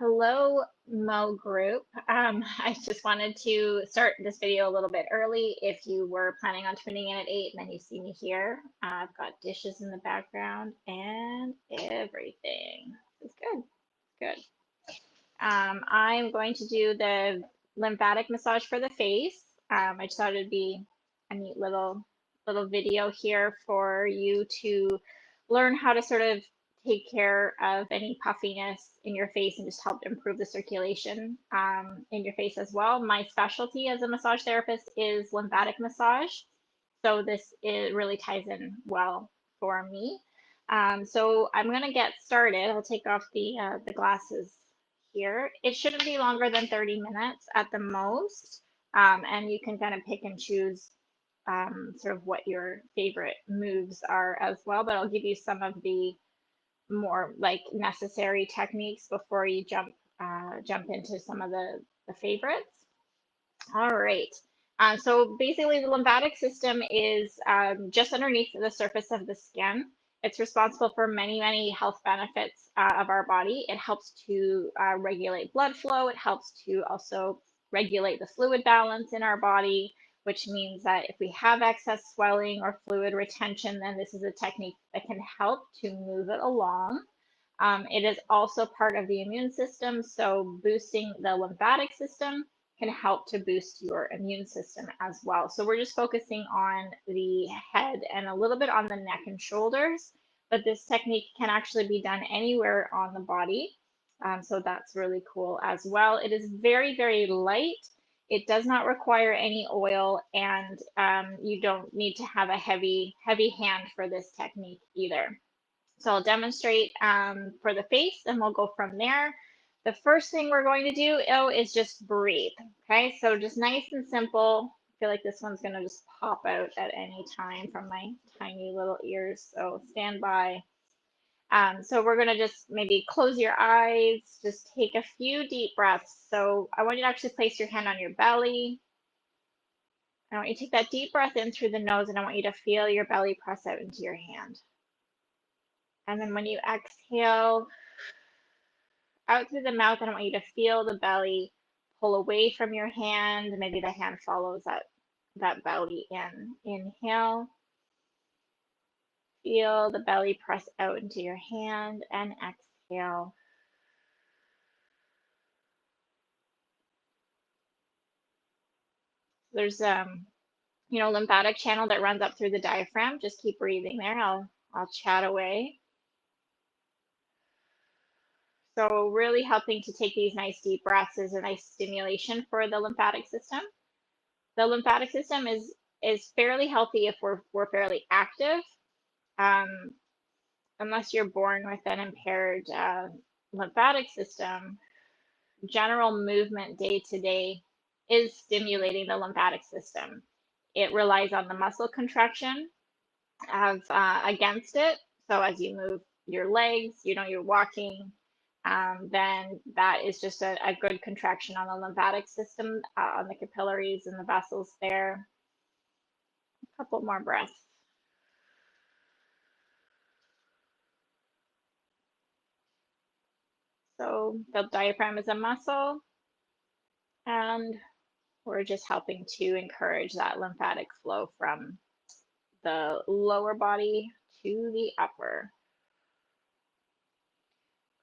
Hello, Mo group. I just wanted to start this video a little bit early. If you were planning on tuning in at 8 and then you see me here, I've got dishes in the background and everything. It's good, good. I'm going to do the lymphatic massage for the face. I just thought it'd be a neat little video here for you to learn how to sort of take care of any puffiness in your face and just help improve the circulation in your face as well. My specialty as a massage therapist is lymphatic massage, so this really ties in well for me. So I'm going to get started. I'll take off the glasses here. It shouldn't be longer than 30 minutes at the most, and you can kind of pick and choose sort of what your favorite moves are as well, but I'll give you some of the more like necessary techniques before you jump into some of the favorites. All right. So basically, the lymphatic system is just underneath the surface of the skin. It's responsible for many health benefits of our body. It helps to regulate blood flow. It helps to also regulate the fluid balance in our body, which means that if we have excess swelling or fluid retention, then this is a technique that can help to move it along. It is also part of the immune system, so boosting the lymphatic system can help to boost your immune system as well. So we're just focusing on the head and a little bit on the neck and shoulders, but this technique can actually be done anywhere on the body. So that's really cool as well. It is very light. It does not require any oil, and you don't need to have a heavy hand for this technique either. So I'll demonstrate for the face and we'll go from there. The first thing we're going to do is just breathe. Okay, so just nice and simple. I feel like this one's going to just pop out at any time from my tiny little ears. So stand by. So we're going to just maybe close your eyes, just take a few deep breaths. So I want you to actually place your hand on your belly. I want you to take that deep breath in through the nose, and I want you to feel your belly press out into your hand. And then when you exhale out through the mouth, I want you to feel the belly pull away from your hand. Maybe the hand follows that belly in. Inhale. Feel the belly press out into your hand and exhale. There's lymphatic channel that runs up through the diaphragm. Just keep breathing there. I'll chat away. So really helping to take these nice deep breaths is a nice stimulation for the lymphatic system. The lymphatic system is fairly healthy if we're fairly active, unless you're born with an impaired lymphatic system. General movement day to day is stimulating the lymphatic system. It relies on the muscle contraction against it. So as you move your legs, you're walking, then that is just a good contraction on the lymphatic system, on the capillaries and the vessels there. A couple more breaths. So the diaphragm is a muscle, and we're just helping to encourage that lymphatic flow from the lower body to the upper.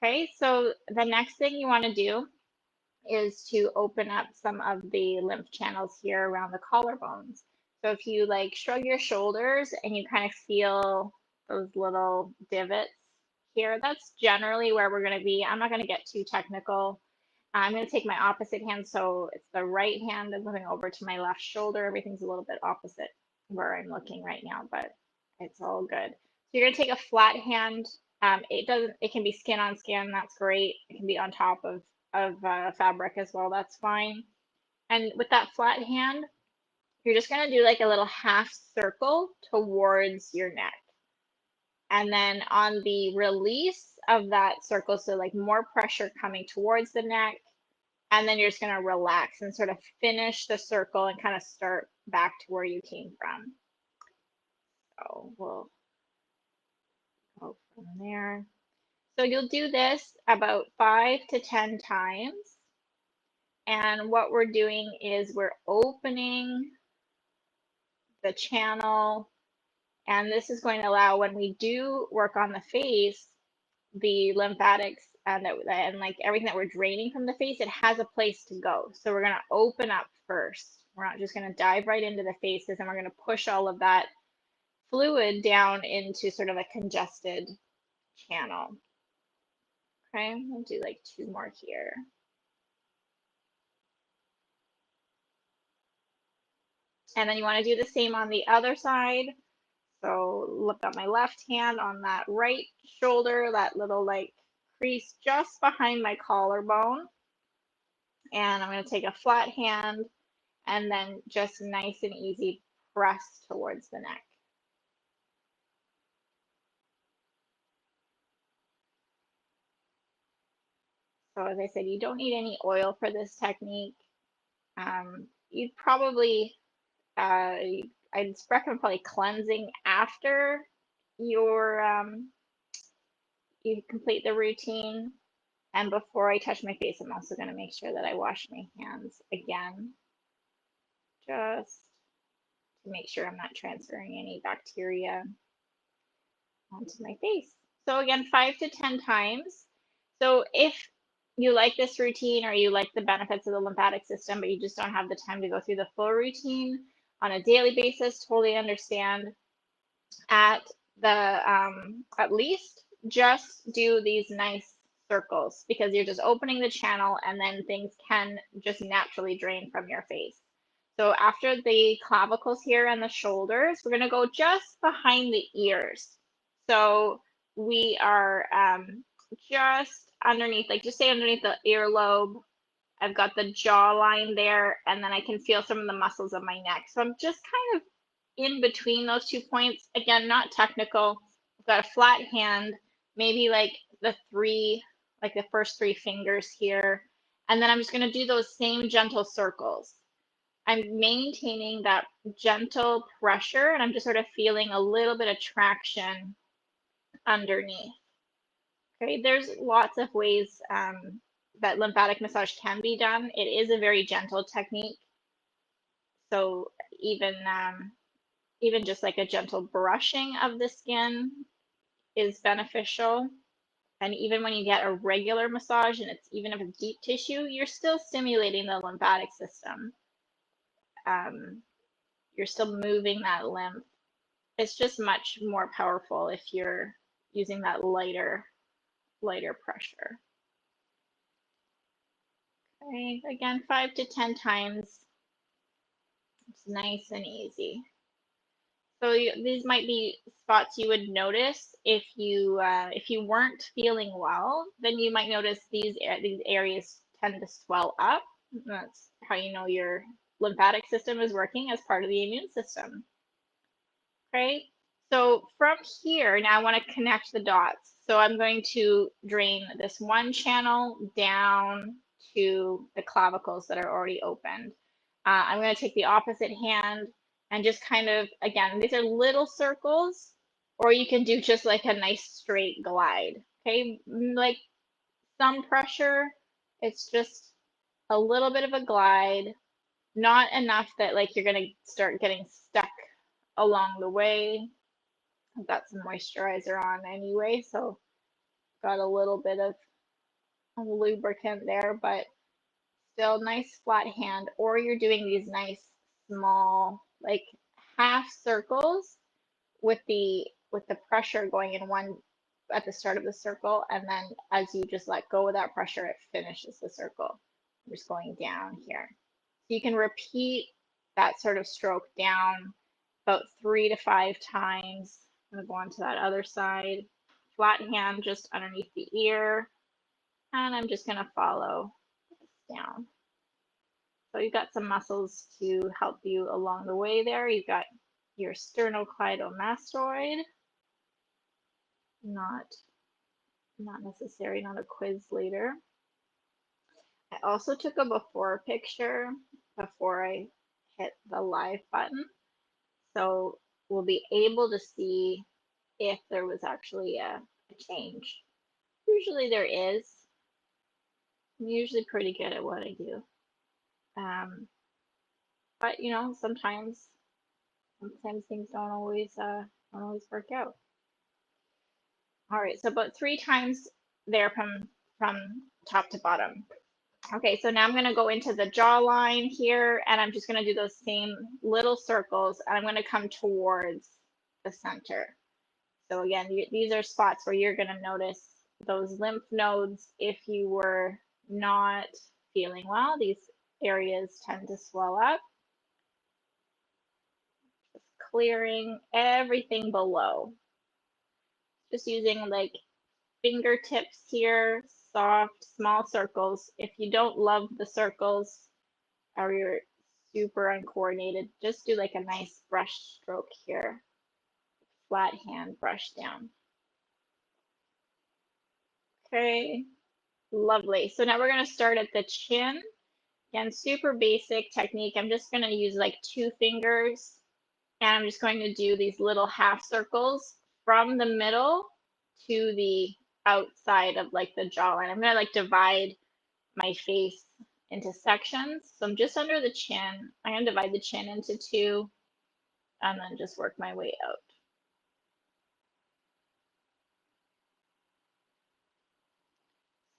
Okay, so the next thing you want to do is to open up some of the lymph channels here around the collarbones. So if you like shrug your shoulders and you kind of feel those little divots here, that's generally where we're going to be. I'm not going to get too technical. I'm going to take my opposite hand, so it's the right hand and moving over to my left shoulder. Everything's a little bit opposite where I'm looking right now, but it's all good. So you're going to take a flat hand. It can be skin on skin. That's great. It can be on top of fabric as well. That's fine. And with that flat hand, you're just going to do like a little half circle towards your neck. And then on the release of that circle, so like more pressure coming towards the neck, and then you're just going to relax and sort of finish the circle and kind of start back to where you came from. So we'll go from there. So you'll do this about 5 to 10 times. And what we're doing is we're opening the channel. And this is going to allow when we do work on the face, the lymphatics and like everything that we're draining from the face, it has a place to go. So we're going to open up first. We're not just going to dive right into the faces, and we're going to push all of that fluid down into sort of a congested channel. Okay, we'll do like 2 more here. And then you want to do the same on the other side. So look at my left hand on that right shoulder, that little like crease just behind my collarbone. And I'm going to take a flat hand and then just nice and easy press towards the neck. So as I said, you don't need any oil for this technique. You'd probably, I'd recommend probably cleansing after your you complete the routine. And before I touch my face, I'm also going to make sure that I wash my hands again, just to make sure I'm not transferring any bacteria onto my face. So again, 5 to 10 times. So if you like this routine or you like the benefits of the lymphatic system, but you just don't have the time to go through the full routine on a daily basis, totally understand. At at least just do these nice circles, because you're just opening the channel and then things can just naturally drain from your face. So after the clavicles here and the shoulders, we're going to go just behind the ears. So we are just underneath, like just say underneath the earlobe. I've got the jawline there, and then I can feel some of the muscles of my neck. So I'm just kind of in between those 2 points. Again, not technical. I've got a flat hand, maybe like like the first 3 fingers here. And then I'm just going to do those same gentle circles. I'm maintaining that gentle pressure, and I'm just sort of feeling a little bit of traction underneath. Okay, there's lots of ways that lymphatic massage can be done. It is a very gentle technique. So even just like a gentle brushing of the skin is beneficial. And even when you get a regular massage, and it's even if it's deep tissue, you're still stimulating the lymphatic system. You're still moving that lymph. It's just much more powerful if you're using that lighter pressure. Okay, again, 5 to 10 times. It's nice and easy. So these might be spots you would notice if you weren't feeling well. Then you might notice these areas tend to swell up. That's how you know your lymphatic system is working as part of the immune system. Okay, so from here, now I want to connect the dots. So I'm going to drain this one channel down to the clavicles that are already opened. I'm going to take the opposite hand and just kind of, again, these are little circles, or you can do just like a nice straight glide. Okay, like some pressure, it's just a little bit of a glide, not enough that like you're going to start getting stuck along the way. I've got some moisturizer on anyway, so got a little bit of lubricant there, but still nice flat hand. Or you're doing these nice small like half circles with the pressure going in one at the start of the circle, and then as you just let go of that pressure, it finishes the circle. I'm just going down here. So you can repeat that sort of stroke down about 3 to 5 times. I'm going to go on to that other side. Flat hand just underneath the ear. And I'm just going to follow this down. So you've got some muscles to help you along the way there. You've got your sternocleidomastoid. Not necessary, not a quiz later. I also took a before picture before I hit the live button. So we'll be able to see if there was actually a change. Usually there is. I'm usually pretty good at what I do. But you know, sometimes things don't always work out. All right, so about 3 times there from top to bottom. Okay, so now I'm going to go into the jawline here, and I'm just going to do those same little circles, and I'm going to come towards the center. So again, these are spots where you're going to notice those lymph nodes. If you were not feeling well, these areas tend to swell up. Just clearing everything below. Just using like fingertips here, soft, small circles. If you don't love the circles or you're super uncoordinated, just do like a nice brush stroke here. Flat hand brush down. Okay, lovely. So now we're going to start at the chin. Again, super basic technique. I'm just going to use like 2 fingers, and I'm just going to do these little half circles from the middle to the outside of like the jawline. I'm going to like divide my face into sections. So I'm just under the chin. I'm going to divide the chin into 2 and then just work my way out.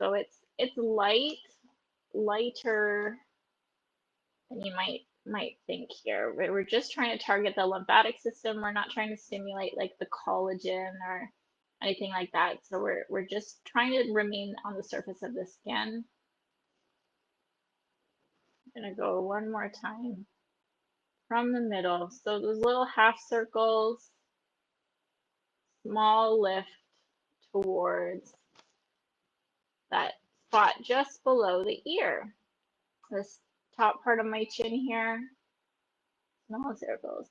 So it's lighter than you might think here. We're just trying to target the lymphatic system. We're not trying to stimulate like the collagen or anything like that. So we're just trying to remain on the surface of the skin. I'm gonna go one more time from the middle. So those little half circles, small lift towards that spot just below the ear. This top part of my chin here, small circles.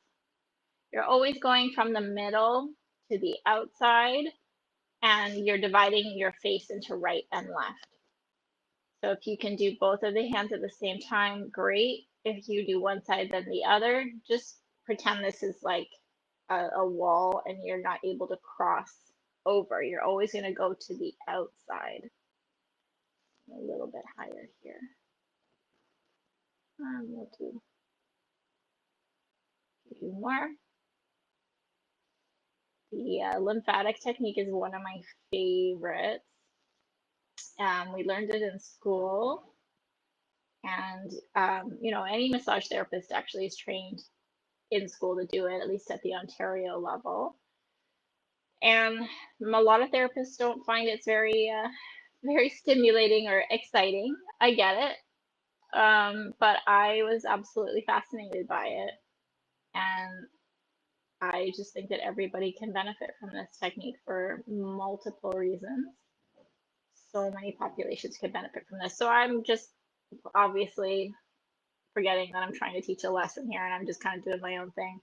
You're always going from the middle to the outside, and you're dividing your face into right and left. So if you can do both of the hands at the same time, great. If you do one side then the other, just pretend this is like a wall and you're not able to cross over. You're always going to go to the outside. A little bit higher here. We'll do a few more. The lymphatic technique is one of my favorites. We learned it in school, and you know, any massage therapist actually is trained in school to do it, at least at the Ontario level. And a lot of therapists don't find it's very stimulating or exciting. I get it, but I was absolutely fascinated by it, and I just think that everybody can benefit from this technique for multiple reasons. So many populations could benefit from this. So I'm just obviously forgetting that I'm trying to teach a lesson here and I'm just kind of doing my own thing.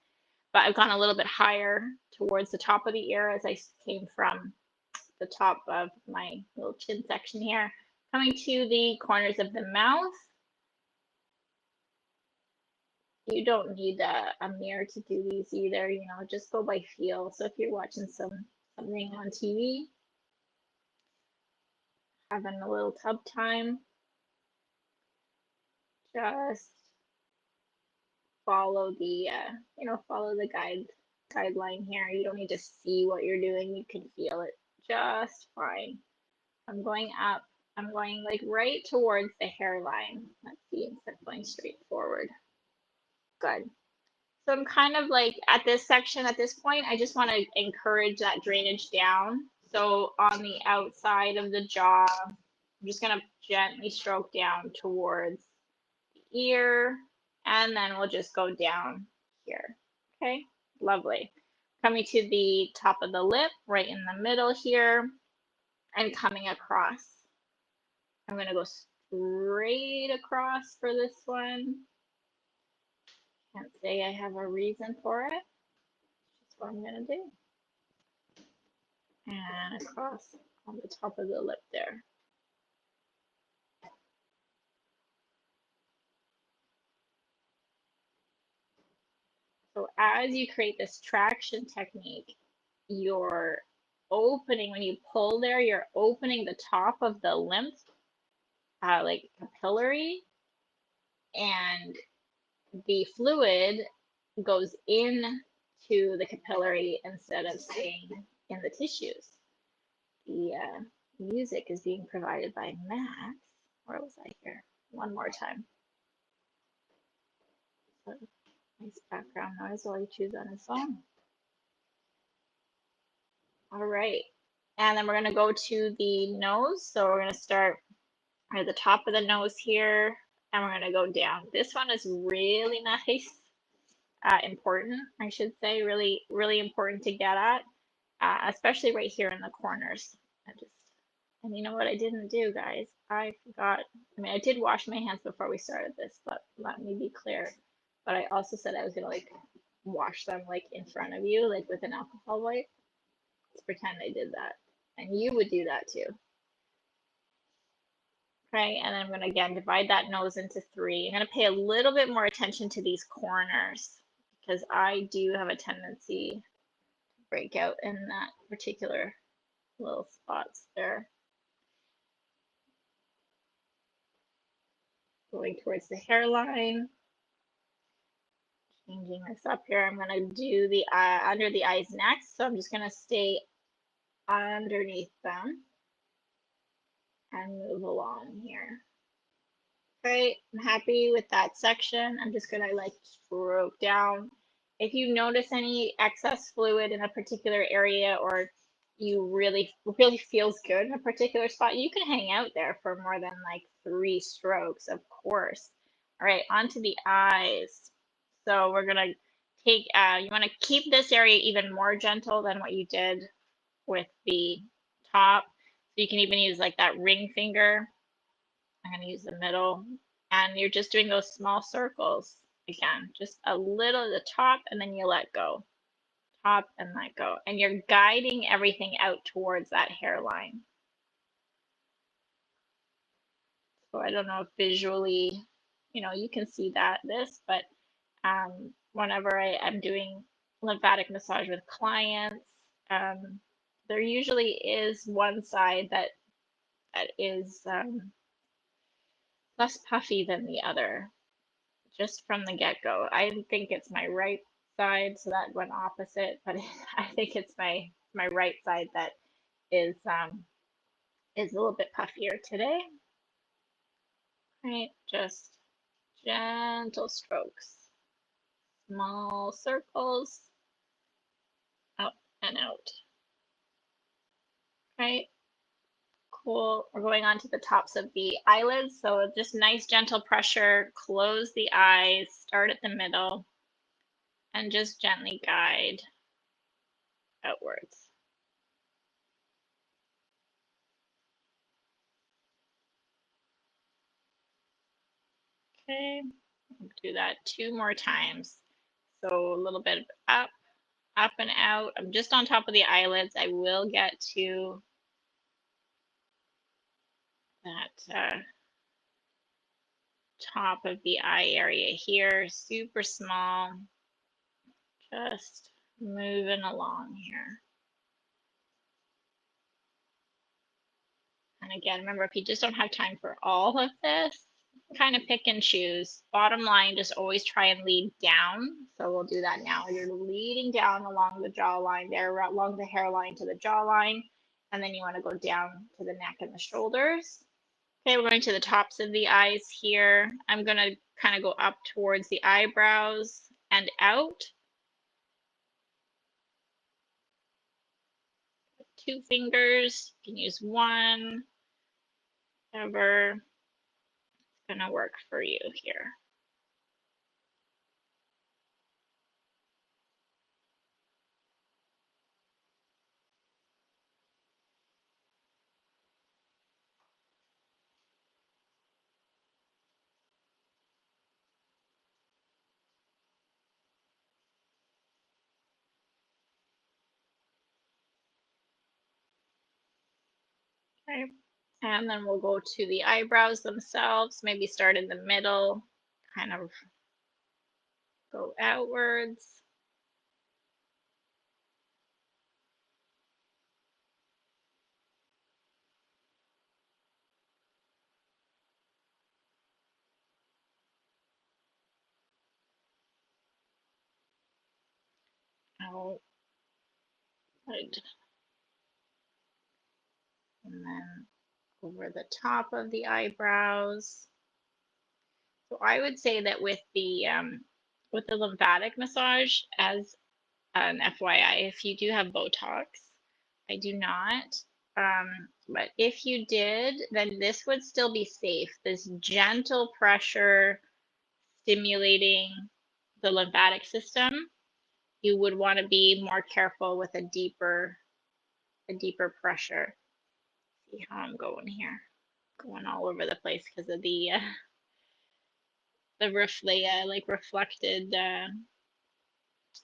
But I've gone a little bit higher towards the top of the ear as I came from the top of my little chin section here, coming to the corners of the mouth. You don't need a mirror to do these either, you know, just go by feel. So if you're watching something on TV, having a little tub time, just follow the follow the guideline here. You don't need to see what you're doing, you can feel it just fine. I'm going up, I'm going like right towards the hairline. Let's see, instead of going straight forward. Good. So I'm kind of like at this section at this point, I just want to encourage that drainage down. So on the outside of the jaw, I'm just going to gently stroke down towards the ear, and then we'll just go down here. Okay, lovely. Coming to the top of the lip, right in the middle here, and coming across. I'm going to go straight across for this one. Can't say I have a reason for it. That's what I'm going to do. And across on the top of the lip there. So as you create this traction technique, you're opening, when you pull there, you're opening the top of the lymph, like capillary, and the fluid goes in to the capillary instead of staying in the tissues. The music is being provided by Max. Where was I here? One more time. So, nice background noise while he chews on his phone. All right. And then we're going to go to the nose. So we're going to start at the top of the nose here, and we're going to go down. This one is really nice. Important, I should say, really, really important to get at, especially right here in the corners. And you know what I didn't do, guys? I forgot. I mean, I did wash my hands before we started this, but let me be clear. But I also said I was gonna like wash them like in front of you, like with an alcohol wipe. Let's pretend I did that. And you would do that too. Okay, and then I'm gonna again divide that nose into three. I'm gonna pay a little bit more attention to these corners because I do have a tendency to break out in that particular little spots there. Going towards the hairline. Changing this up here. I'm gonna do the under the eyes next. So I'm just gonna stay underneath them and move along here. Great, I'm happy with that section. I'm just gonna like stroke down. If you notice any excess fluid in a particular area, or you really feels good in a particular spot, you can hang out there for more than like 3 strokes, of course. All right, onto the eyes. So we're gonna take, you wanna keep this area even more gentle than what you did with the top. So you can even use like that ring finger. I'm gonna use the middle, and you're just doing those small circles again, just a little at the top, and then you let go, top and let go, and you're guiding everything out towards that hairline. So I don't know if visually, you can see this, but whenever I'm doing lymphatic massage with clients, there usually is one side that is less puffy than the other, just from the get-go. I think it's my right side, so that went opposite, but I think it's my right side that is a little bit puffier today. Right, just gentle strokes, small circles, up and out. Right, cool. We're going on to the tops of the eyelids, so just nice gentle pressure, close the eyes, start at the middle, and just gently guide outwards. Okay, do that 2 more times. So a little bit up, up and out. I'm just on top of the eyelids. I will get to that top of the eye area here, super small, just moving along here. And again, remember, if you just don't have time for all of this, kind of pick and choose. Bottom line, just always try and lead down. So we'll do that now. You're leading down along the jawline there, along the hairline to the jawline. And then you want to go down to the neck and the shoulders. Okay, we're going to the tops of the eyes here. I'm going to kind of go up towards the eyebrows and out. 2 fingers, you can use 1, whatever is going to work for you here. Okay, and then we'll go to the eyebrows themselves, maybe start in the middle, kind of go outwards. out. Good. And then over the top of the eyebrows. So I would say that with the lymphatic massage, as an FYI, if you do have Botox, I do not. But if you did, then this would still be safe. This gentle pressure stimulating the lymphatic system, you would want to be more careful with a deeper pressure. See how I'm going here, going all over the place because of like reflected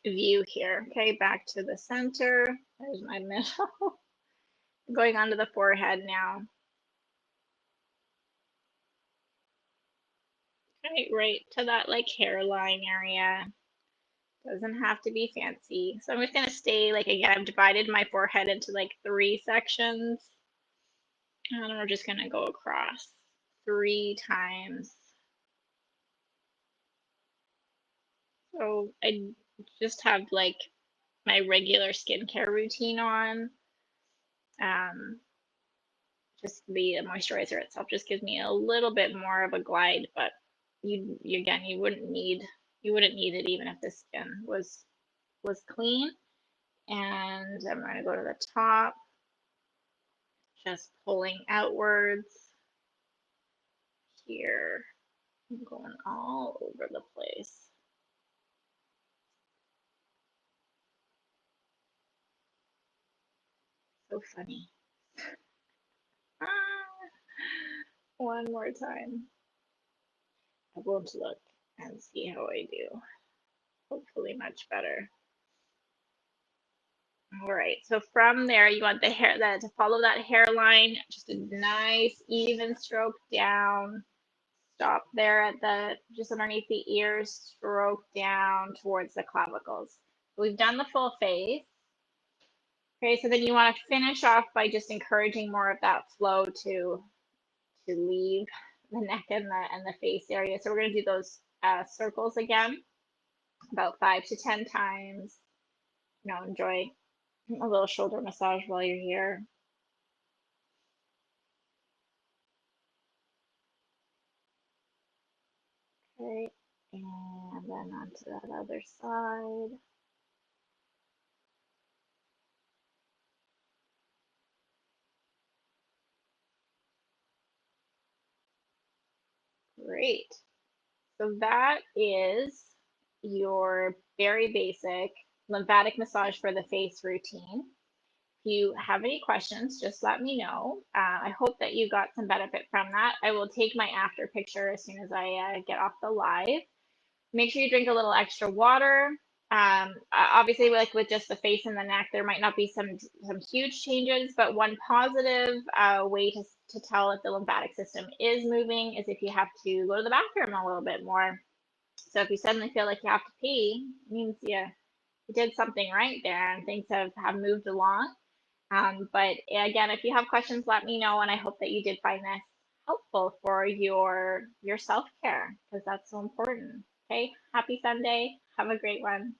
view here. Okay, back to the center. There's my middle. Going onto the forehead now. Right to that like hairline area. Doesn't have to be fancy. So I'm just gonna stay like again, I've divided my forehead into like 3 sections. And we're just gonna go across 3 times. So I just have like my regular skincare routine on. Just the moisturizer itself just gives me a little bit more of a glide, but you again you wouldn't need it even if the skin was clean. And I'm going to go to the top, just pulling outwards here. I'm going all over the place. So funny. Ah, one more time. I'm going to look and see how I do. Hopefully much better. All right, so from there, you want the hair to follow that hairline, just a nice even stroke down. Stop there at just underneath the ears, stroke down towards the clavicles. We've done the full face. Okay, so then you want to finish off by just encouraging more of that flow to leave the neck and the face area. So we're going to do those circles again, about 5 to 10 times. Enjoy a little shoulder massage while you're here. Okay, and then onto that other side. Great. So that is your very basic lymphatic massage for the face routine. If you have any questions, just let me know. I hope that you got some benefit from that. I will take my after picture as soon as I get off the live. Make sure you drink a little extra water. Obviously, like with just the face and the neck, there might not be some huge changes, but one positive way to tell if the lymphatic system is moving is if you have to go to the bathroom a little bit more. So if you suddenly feel like you have to pee, it means you did something right there and things have moved along. But again, if you have questions, let me know, and I hope that you did find this helpful for your self-care because that's so important. Okay, happy Sunday. Have a great one.